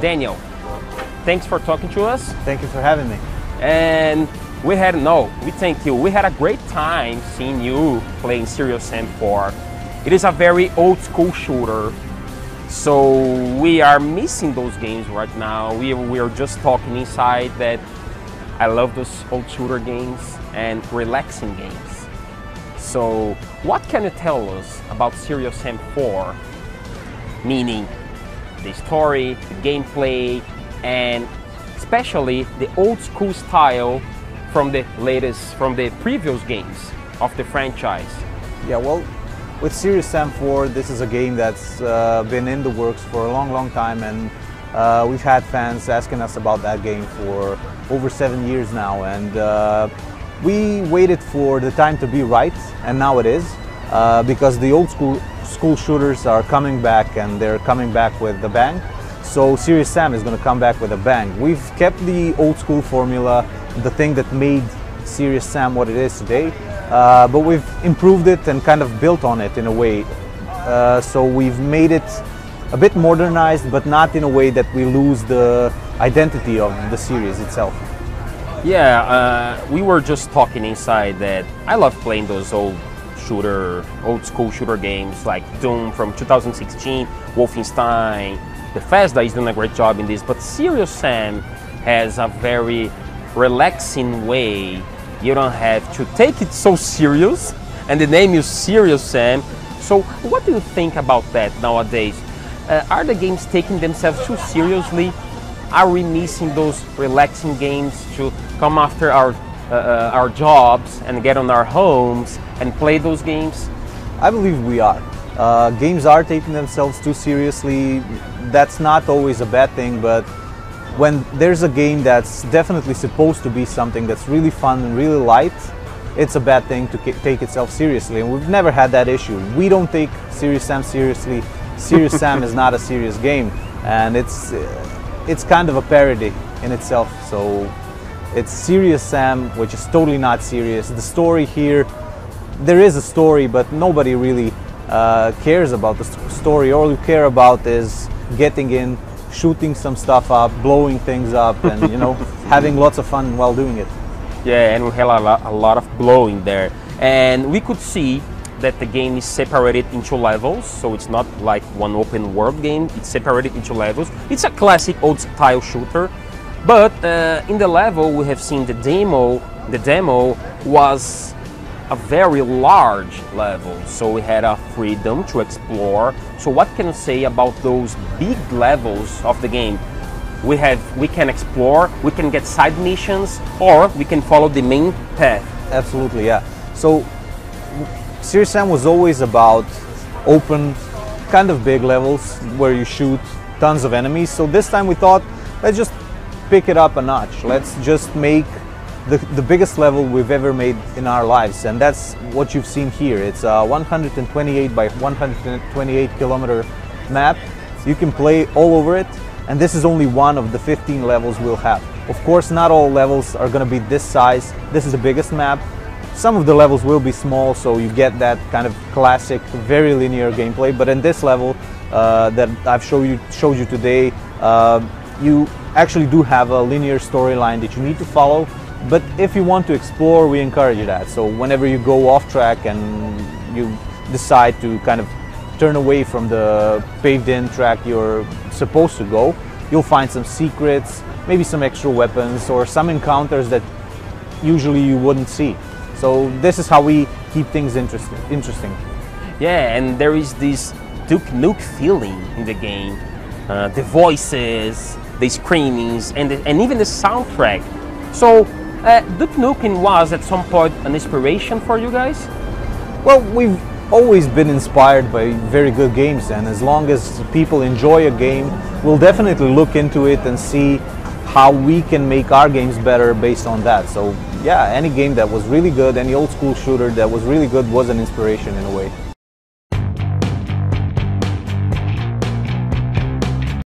Daniel, thanks for talking to us. Thank you for having me. And we thank you. We had a great time seeing you playing Serious Sam 4. It is a very old school shooter, so we are missing those games right now. We are just talking inside that I love those old shooter games and relaxing games. So what can you tell us about Serious Sam 4? Meaning the story, the gameplay, and especially the old school style from the previous games of the franchise. Yeah, well, with Serious Sam 4, this is a game that's been in the works for a long time, and we've had fans asking us about that game for over 7 years now, and we waited for the time to be right, and now it is, because the old school shooters are coming back, and they're coming back with a bang. So Serious Sam is going to come back with a bang. We've kept the old school formula, the thing that made Serious Sam what it is today, but we've improved it and kind of built on it in a way. So we've made it a bit modernized, but not in a way that we lose the identity of the series itself. Yeah, we were just talking inside that I love playing those old school shooter games like Doom from 2016, Wolfenstein. Bethesda is doing a great job in this, but Serious Sam has a very relaxing way. You don't have to take it so serious, and the name is Serious Sam. So what do you think about that nowadays? Are the games taking themselves too seriously? Are we missing those relaxing games to come after our jobs and get on our homes and play those games? I believe we are. Games are taking themselves too seriously. That's not always a bad thing, but when there's a game that's definitely supposed to be something that's really fun and really light, it's a bad thing to take itself seriously, and we've never had that issue. We don't take Serious Sam seriously. Serious Sam is not a serious game, and it's kind of a parody in itself. So it's Serious Sam, which is totally not serious. The story here, there is a story, but nobody really cares about the story. All you care about is getting in, shooting some stuff up, blowing things up, and having lots of fun while doing it. Yeah, and we had a lot of blowing there, and we could see that the game is separated into levels, so it's not like one open world game. It's separated into levels. It's a classic old style shooter, but in the level we have seen the demo. The demo was a very large level, so we had a freedom to explore. So what can you say about those big levels of the game? We can explore, we can get side missions, or we can follow the main path. Absolutely, yeah. So Serious Sam was always about open, kind of big levels where you shoot tons of enemies. So this time we thought, let's just pick it up a notch. Let's just make the biggest level we've ever made in our lives, and that's what you've seen here. It's a 128 by 128 kilometer map. You can play all over it, and this is only one of the 15 levels we'll have. Of course, not all levels are going to be this size. This is the biggest map. Some of the levels will be small, so you get that kind of classic, very linear gameplay. But in this level that I've showed you today, you actually do have a linear storyline that you need to follow. But if you want to explore, we encourage that. So whenever you go off track and you decide to kind of turn away from the paved-in track you're supposed to go, you'll find some secrets, maybe some extra weapons, or some encounters that usually you wouldn't see. So this is how we keep things interesting. Yeah, and there is this Duke Nukem feeling in the game. The voices, the screamings, and even the soundtrack. So Duke Nukem was at some point an inspiration for you guys? Well, we've always been inspired by very good games, and as long as people enjoy a game, we'll definitely look into it and see how we can make our games better based on that. So yeah, any game that was really good, any old school shooter that was really good was an inspiration in a way.